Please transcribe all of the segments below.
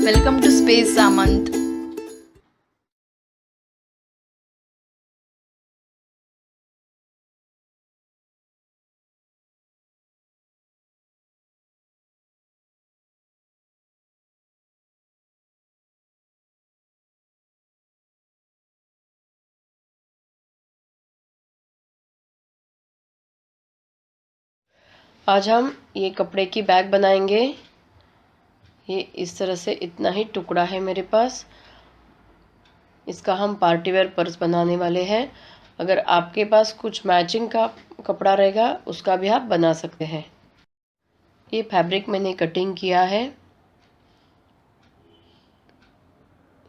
Welcome to Space Samant. आज हम ये कपड़े की बैग बनाएंगे। ये इस तरह से इतना ही टुकड़ा है मेरे पास। इसका हम पार्टी वेयर पर्स बनाने वाले हैं। अगर आपके पास कुछ मैचिंग का कपड़ा रहेगा उसका भी आप बना सकते हैं। ये फैब्रिक मैंने कटिंग किया है।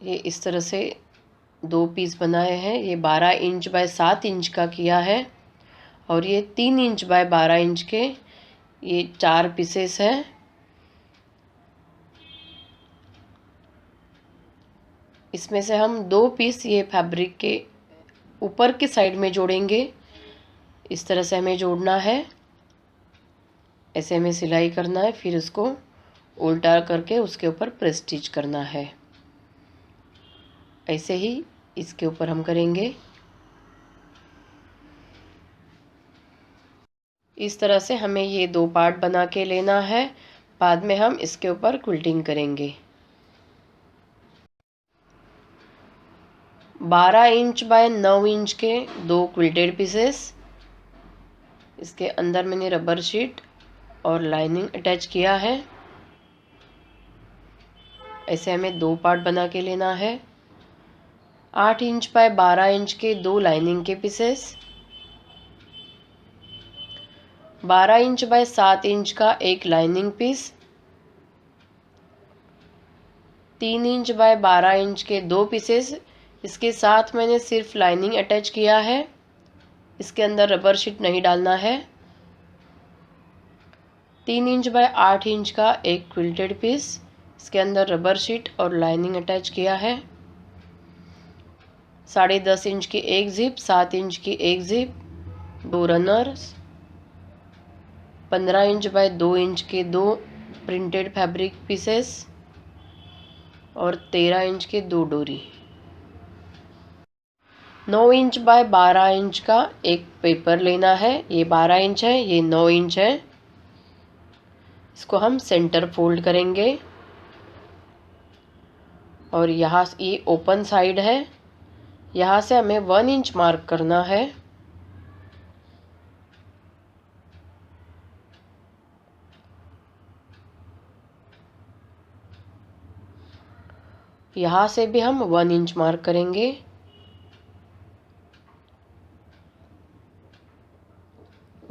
ये इस तरह से 2 पीस बनाए हैं। ये 12 इंच बाय 7 इंच का किया है और ये 3 इंच बाय 12 इंच के ये 4 पीसेस हैं। इसमें से हम 2 पीस ये फैब्रिक के ऊपर की साइड में जोड़ेंगे। इस तरह से हमें जोड़ना है। ऐसे हमें सिलाई करना है, फिर उसको उल्टा करके उसके ऊपर प्रेस स्टिच करना है। ऐसे ही इसके ऊपर हम करेंगे। इस तरह से हमें ये 2 पार्ट बना के लेना है। बाद में हम इसके ऊपर क्विल्टिंग करेंगे। 12 इंच बाय 9 इंच के 2 क्विल्टेड पीसेस। इसके अंदर मैंने रबर शीट और लाइनिंग अटैच किया है। ऐसे हमें 2 पार्ट बना के लेना है। 8 इंच बाय 12 इंच के 2 लाइनिंग के पीसेस। 12 इंच बाय 7 इंच का एक lining piece. 3 inch by 12 inch के 2 पीसेस। इसके साथ मैंने सिर्फ लाइनिंग अटैच किया है। इसके अंदर रबर शीट नहीं डालना है। 3 इंच बाय 8 इंच का एक क्विल्टेड पीस। इसके अंदर रबर शीट और लाइनिंग अटैच किया है। 10.5 इंच की एक जिप, 7 इंच की एक zip, 2 runners, 15 inch by 2 inch के 2 प्रिंटेड फैब्रिक पीसेस और 13 इंच के 2 डोरी। 9 इंच बाय 12 इंच का एक पेपर लेना है। ये 12 इंच है, ये 9 इंच है। इसको हम सेंटर फोल्ड करेंगे और यहाँ ये ओपन साइड है। यहाँ से हमें 1 इंच मार्क करना है। यहाँ से भी हम 1 इंच मार्क करेंगे।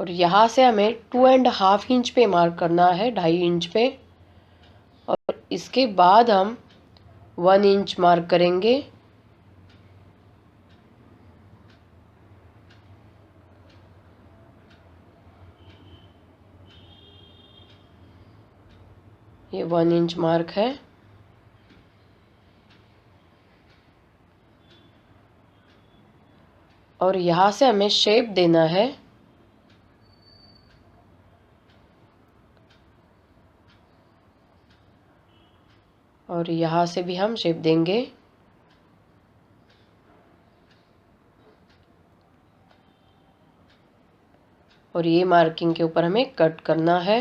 और यहाँ से हमें 2.5 इंच पे मार्क करना है, 2.5 इंच पे। और इसके बाद हम 1 इंच मार्क करेंगे। ये 1 इंच मार्क है। और यहाँ से हमें शेप देना है। और यहाँ से भी हम शेप देंगे। और ये मार्किंग के ऊपर हमें कट करना है।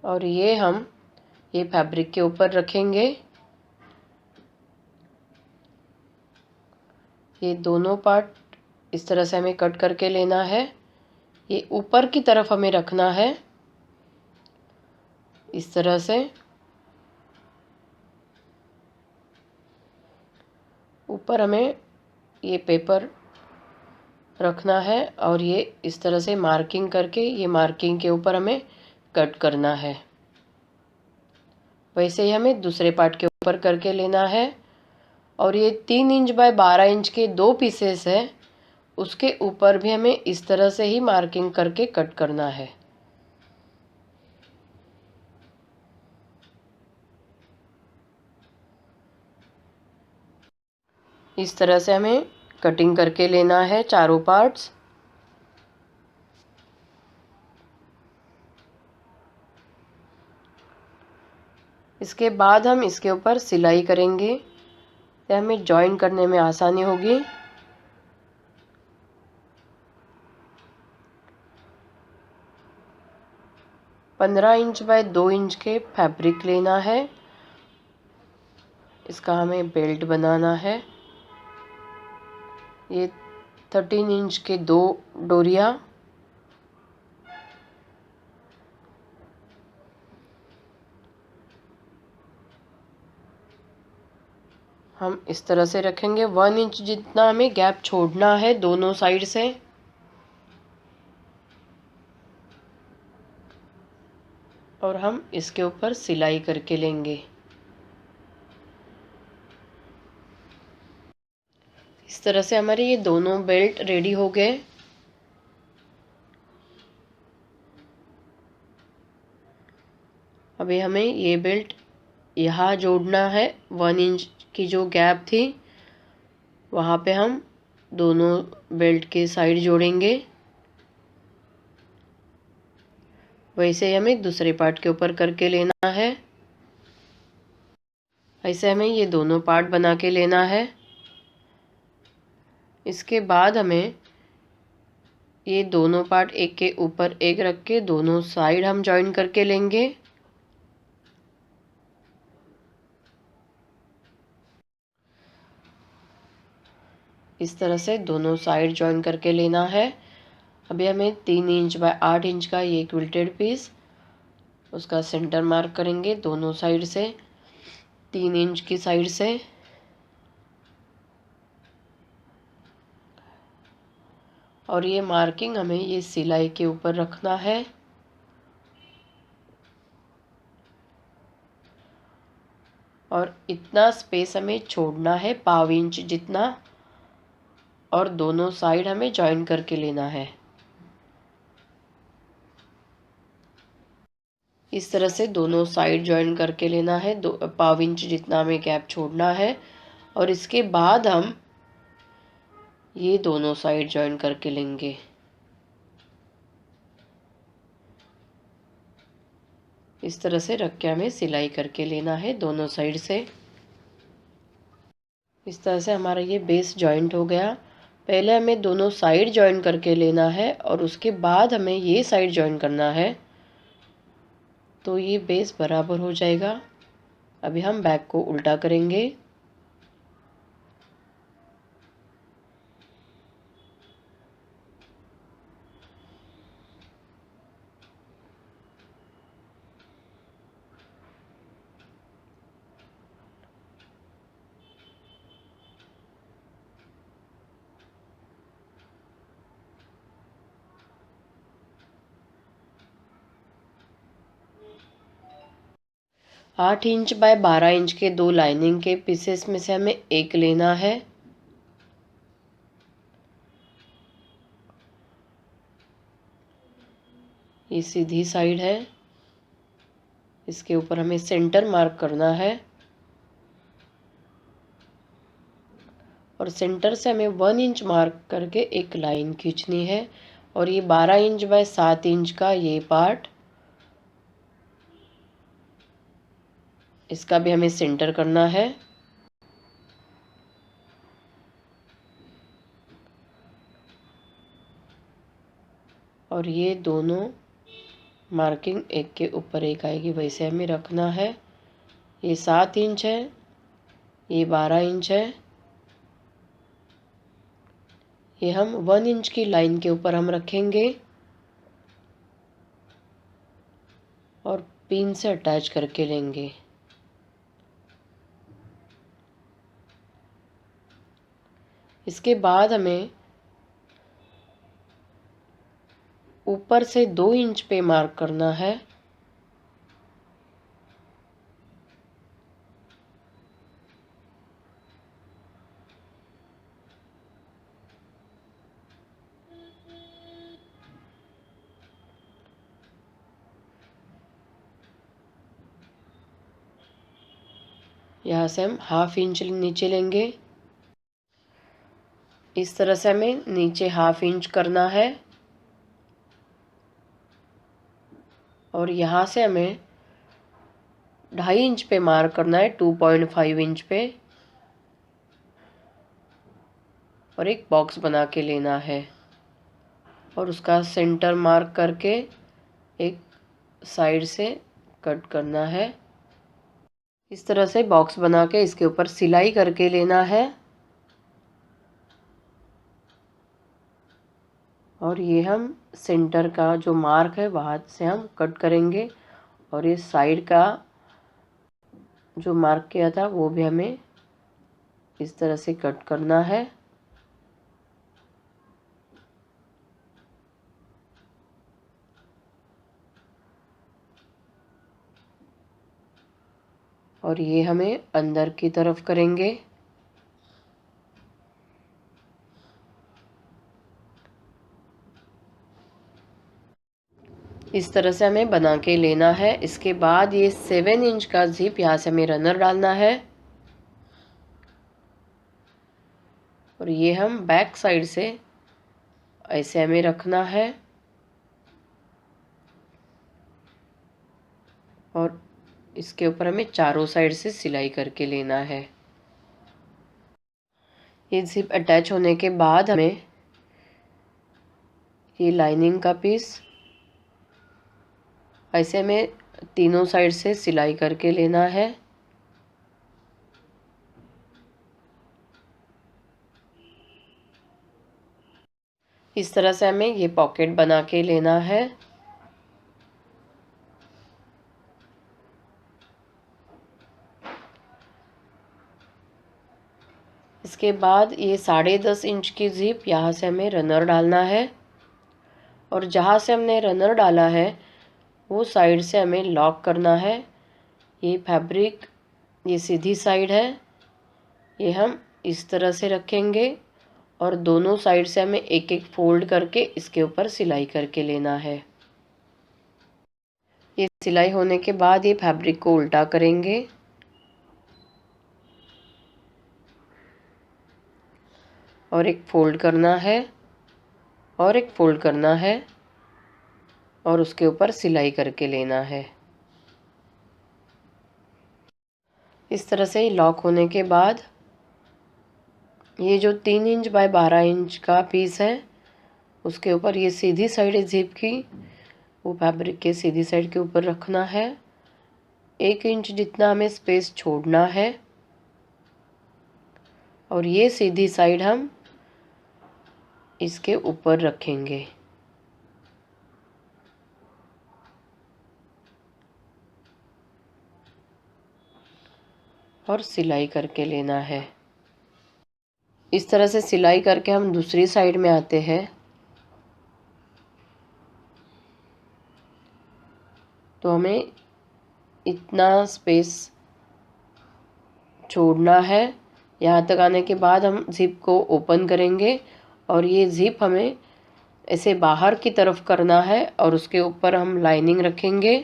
और ये हम ये फैब्रिक के ऊपर रखेंगे। ये दोनों पार्ट इस तरह से हमें कट करके लेना है। ये ऊपर की तरफ हमें रखना है, इस तरह से। ऊपर हमें ये पेपर रखना है और ये इस तरह से मार्किंग करके ये मार्किंग के ऊपर हमें कट करना है। वैसे ही हमें दूसरे पार्ट के ऊपर करके लेना है। और ये 3 इंच बाय 12 इंच के 2 पीसेस है, उसके ऊपर भी हमें इस तरह से ही मार्किंग करके कट करना है। इस तरह से हमें कटिंग करके लेना है चारों पार्ट्स। इसके बाद हम इसके ऊपर सिलाई करेंगे, तो हमें जॉइन करने में आसानी होगी। पंद्रह इंच बाय 2 इंच के फैब्रिक लेना है, इसका हमें बेल्ट बनाना है। ये 13 इंच के 2 डोरियां, हम इस तरह से रखेंगे। 1 इंच जितना हमें गैप छोड़ना है दोनों साइड से। और हम इसके ऊपर सिलाई करके लेंगे। इस तरह से हमारे ये दोनों बेल्ट रेडी हो गए। अभी हमें ये बेल्ट यहाँ जोड़ना है। 1 इंच की जो गैप थी वहाँ पे हम दोनों बेल्ट के साइड जोड़ेंगे। वैसे ही हमें दूसरे पार्ट के ऊपर करके लेना है। ऐसे हमें ये दोनों पार्ट बना के लेना है। इसके बाद हमें ये दोनों पार्ट एक के ऊपर एक रख के दोनों साइड हम जॉइन करके लेंगे। इस तरह से दोनों साइड जॉइन करके लेना है। अभी हमें 3 इंच बाय 8 इंच का ये क्विल्टेड पीस, उसका सेंटर मार्क करेंगे दोनों साइड से, 3 इंच की साइड से। और ये मार्किंग हमें ये सिलाई के ऊपर रखना है। और इतना स्पेस हमें छोड़ना है, पाव इंच जितना, और दोनों साइड हमें जॉइन करके लेना है। इस तरह से दोनों साइड जॉइन करके लेना है, पाव इंच जितना हमें गैप छोड़ना है। और इसके बाद हम ये दोनों साइड जॉइन करके लेंगे। इस तरह से रख के हमें सिलाई करके लेना है दोनों साइड से। इस तरह से हमारा ये बेस जॉइंट हो गया। पहले हमें दोनों साइड जॉइन करके लेना है और उसके बाद हमें ये साइड जॉइन करना है, तो ये बेस बराबर हो जाएगा। अभी हम बैक को उल्टा करेंगे। आठ इंच बाय 12 इंच के 2 लाइनिंग के पीसेस में से हमें एक लेना है। ये सीधी साइड है, इसके ऊपर हमें सेंटर मार्क करना है। और सेंटर से हमें 1 इंच मार्क करके एक लाइन खींचनी है। और ये 12 इंच बाय 7 इंच का ये पार्ट, इसका भी हमें सेंटर करना है। और ये दोनों मार्किंग एक के ऊपर एक आएगी, वैसे हमें रखना है। ये 7 इंच है, ये 12 इंच है। ये हम 1 इंच की लाइन के ऊपर हम रखेंगे और पिन से अटैच करके लेंगे। इसके बाद हमें ऊपर से 2 इंच पे मार्क करना है। यहाँ से हम 1/2 इंच नीचे लेंगे। इस तरह से हमें नीचे 1/2 इंच करना है और यहाँ से हमें 2.5 इंच पे मार्क करना है, 2.5 इंच पे, और एक बॉक्स बना के लेना है और उसका सेंटर मार्क करके एक साइड से कट करना है। इस तरह से बॉक्स बना के इसके ऊपर सिलाई करके लेना है और ये हम सेंटर का जो मार्क है वहाँ से हम कट करेंगे और ये साइड का जो मार्क किया था वो भी हमें इस तरह से कट करना है। और ये हमें अंदर की तरफ करेंगे। इस तरह से हमें बना के लेना है। इसके बाद ये 7 इंच का जिप यहाँ से हमें रनर डालना है और ये हम बैक साइड से ऐसे हमें रखना है और इसके ऊपर हमें चारों साइड से सिलाई करके लेना है। ये जिप अटैच होने के बाद हमें ये लाइनिंग का पीस ऐसे हमें तीनों साइड से सिलाई करके लेना है। इस तरह से हमें ये पॉकेट बना के लेना है। इसके बाद ये 10.5 इंच की जिप यहाँ से हमें रनर डालना है और जहाँ से हमने रनर डाला है वो साइड से हमें लॉक करना है। ये फैब्रिक ये सीधी साइड है, ये हम इस तरह से रखेंगे और दोनों साइड से हमें एक एक फोल्ड करके इसके ऊपर सिलाई करके लेना है। ये सिलाई होने के बाद ये फैब्रिक को उल्टा करेंगे और एक फोल्ड करना है और एक फोल्ड करना है और उसके ऊपर सिलाई करके लेना है। इस तरह से लॉक होने के बाद ये जो 3 इंच बाय 12 इंच का पीस है उसके ऊपर ये सीधी साइड है जिप की, वो फैब्रिक के सीधी साइड के ऊपर रखना है। 1 इंच जितना हमें स्पेस छोड़ना है और ये सीधी साइड हम इसके ऊपर रखेंगे और सिलाई करके लेना है। इस तरह से सिलाई करके हम दूसरी साइड में आते हैं तो हमें इतना स्पेस छोड़ना है। यहाँ तक आने के बाद हम जिप को ओपन करेंगे और ये जिप हमें ऐसे बाहर की तरफ करना है और उसके ऊपर हम लाइनिंग रखेंगे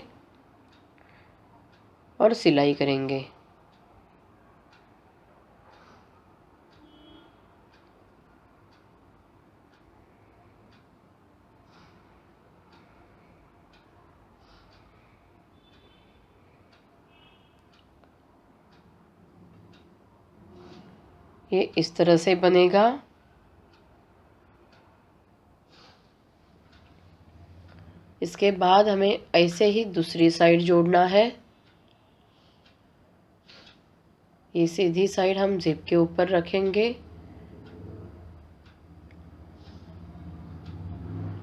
और सिलाई करेंगे। ये इस तरह से बनेगा। इसके बाद हमें ऐसे ही दूसरी साइड जोड़ना है। ये सीधी साइड हम जिप के ऊपर रखेंगे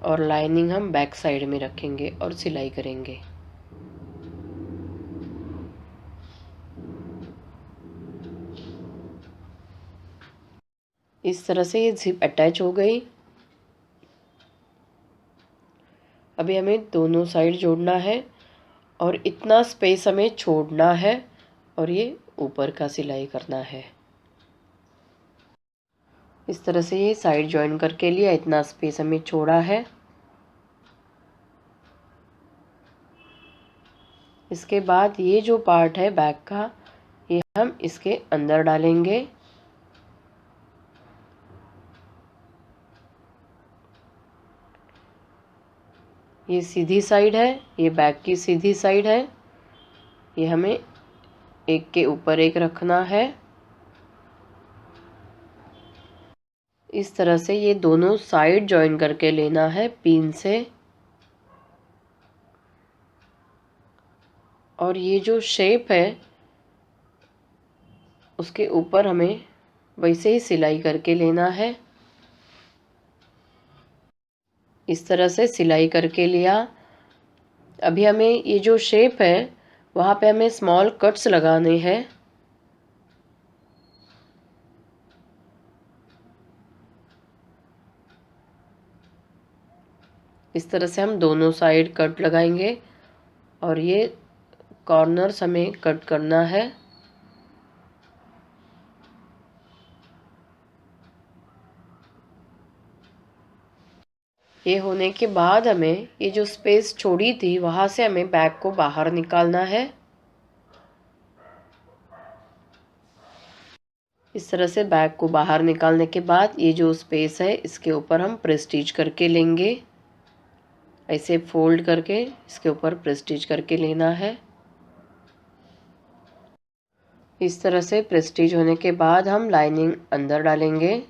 और लाइनिंग हम बैक साइड में रखेंगे और सिलाई करेंगे। इस तरह से ये जिप अटैच हो गई। अभी हमें दोनों साइड जोड़ना है और इतना स्पेस हमें छोड़ना है और ये ऊपर का सिलाई करना है। इस तरह से ये साइड जॉइन करके लिया, इतना स्पेस हमें छोड़ा है। इसके बाद ये जो पार्ट है बैक का ये हम इसके अंदर डालेंगे। ये सीधी साइड है, ये बैक की सीधी साइड है। ये हमें एक के ऊपर एक रखना है। इस तरह से ये दोनों साइड जॉइन करके लेना है पिन से। और ये जो शेप है उसके ऊपर हमें वैसे ही सिलाई करके लेना है। इस तरह से सिलाई करके लिया। अभी हमें ये जो शेप है वहाँ पे हमें स्मॉल कट्स लगाने हैं। इस तरह से हम दोनों साइड कट लगाएंगे और ये कॉर्नर्स हमें कट करना है। ये होने के बाद हमें ये जो स्पेस छोड़ी थी वहाँ से हमें बैग को बाहर निकालना है। इस तरह से बैग को बाहर निकालने के बाद ये जो स्पेस है इसके ऊपर हम प्रेस्टीज करके लेंगे। ऐसे फोल्ड करके इसके ऊपर प्रेस्टीज करके लेना है। इस तरह से प्रेस्टीज होने के बाद हम लाइनिंग अंदर डालेंगे।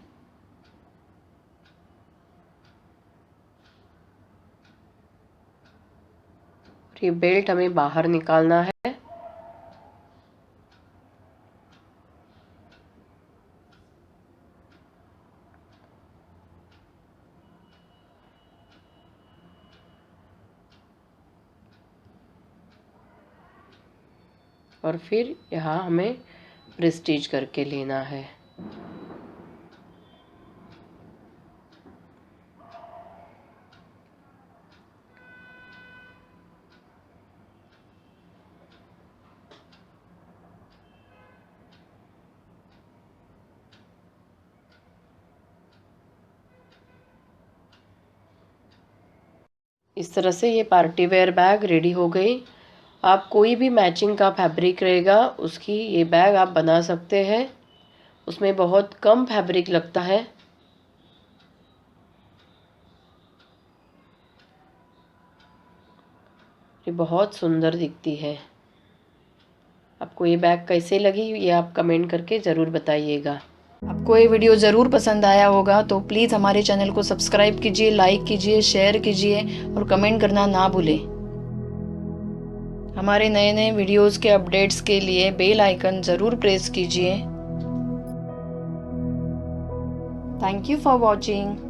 ये बेल्ट हमें बाहर निकालना है। और फिर यहाँ हमें प्रेस्टीज करके लेना है। इस तरह से ये पार्टी वेयर बैग रेडी हो गई। आप कोई भी मैचिंग का फैब्रिक रहेगा उसकी ये बैग आप बना सकते हैं। उसमें बहुत कम फैब्रिक लगता है। ये बहुत सुंदर दिखती है। आपको ये बैग कैसे लगी ये आप कमेंट करके ज़रूर बताइएगा। आपको ये वीडियो ज़रूर पसंद आया होगा तो प्लीज़ हमारे चैनल को सब्सक्राइब कीजिए, लाइक कीजिए, शेयर कीजिए और कमेंट करना ना भूलें। हमारे नए नए वीडियोस के अपडेट्स के लिए बेल आइकन ज़रूर प्रेस कीजिए। Thank you for watching.